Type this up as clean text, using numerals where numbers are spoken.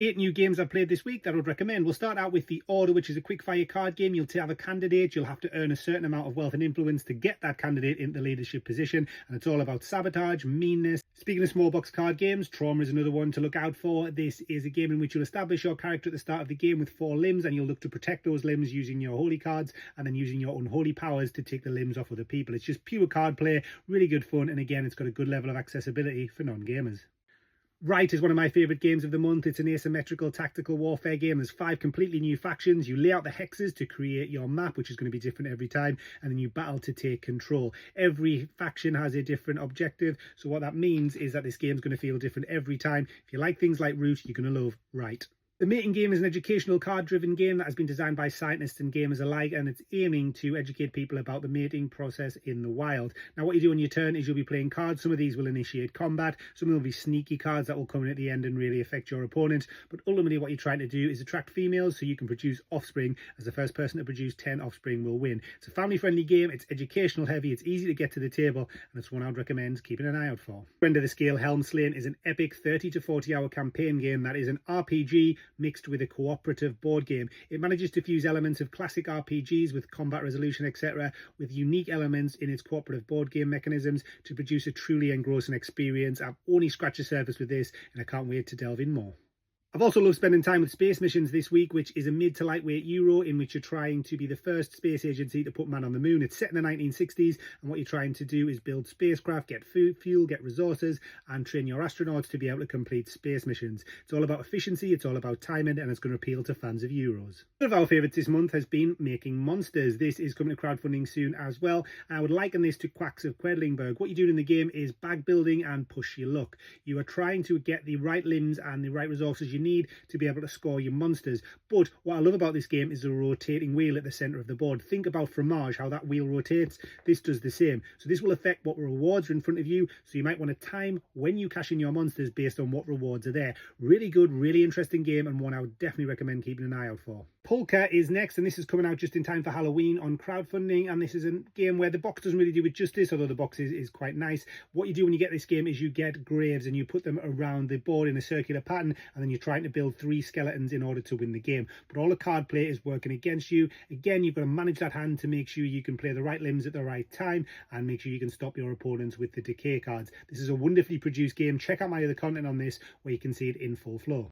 8 new games I've played this week that I would recommend. We'll start out with The Order, which is a quick-fire card game. You'll have a candidate. You'll have to earn a certain amount of wealth and influence to get that candidate into leadership position. And it's all about sabotage, meanness. Speaking of small box card games, Trauma is another one to look out for. This is a game in which you'll establish your character at the start of the game with 4 limbs, and you'll look to protect those limbs using your holy cards and then using your unholy powers to take the limbs off other people. It's just pure card play, really good fun, and again, it's got a good level of accessibility for non-gamers. Right is one of my favourite games of the month. It's an asymmetrical tactical warfare game. There's 5 completely new factions. You lay out the hexes to create your map, which is going to be different every time, and then you battle to take control. Every faction has a different objective, so what that means is that this game's going to feel different every time. If you like things like Root, you're going to love Right. The Mating Game is an educational card-driven game that has been designed by scientists and gamers alike, and it's aiming to educate people about the mating process in the wild. Now, what you do on your turn is you'll be playing cards. Some of these will initiate combat. Some of them will be sneaky cards that will come in at the end and really affect your opponent. But ultimately, what you're trying to do is attract females so you can produce offspring, as the first person to produce 10 offspring will win. It's a family-friendly game. It's educational heavy. It's easy to get to the table, and it's one I'd recommend keeping an eye out for. End of the Scale Helmslayn is an epic 30 to 40 hour campaign game that is an RPG mixed with a cooperative board game. It manages to fuse elements of classic RPGs with combat resolution, etc., with unique elements in its cooperative board game mechanisms to produce a truly engrossing experience. I've only scratched the surface with this, and I can't wait to delve in more. I've also loved spending time with Space Missions this week, which is a mid to lightweight Euro in which you're trying to be the first space agency to put man on the moon. It's set in the 1960s, and what you're trying to do is build spacecraft, get fuel, get resources, and train your astronauts to be able to complete space missions. It's all about efficiency, it's all about timing, and it's going to appeal to fans of Euros. One of our favourites this month has been Making Monsters. This is coming to crowdfunding soon as well. I would liken this to Quacks of Quedlinburg. What you're doing in the game is bag building and push your luck. You are trying to get the right limbs and the right resources you need to be able to score your monsters. But what I love about this game is the rotating wheel at the centre of the board. Think about Fromage, how that wheel rotates. This does the same. So this will affect what rewards are in front of you. So you might want to time when you cash in your monsters based on what rewards are there. Really good, really interesting game, and one I would definitely recommend keeping an eye out for. Polka is next, and this is coming out just in time for Halloween on crowdfunding, and this is a game where the box doesn't really do it justice, although the box is quite nice. What you do when you get this game is you get graves and you put them around the board in a circular pattern, and then you're trying to build 3 skeletons in order to win the game. But all the card play is working against you. Again, you've got to manage that hand to make sure you can play the right limbs at the right time and make sure you can stop your opponents with the decay cards. This is a wonderfully produced game. Check out my other content on this where you can see it in full flow.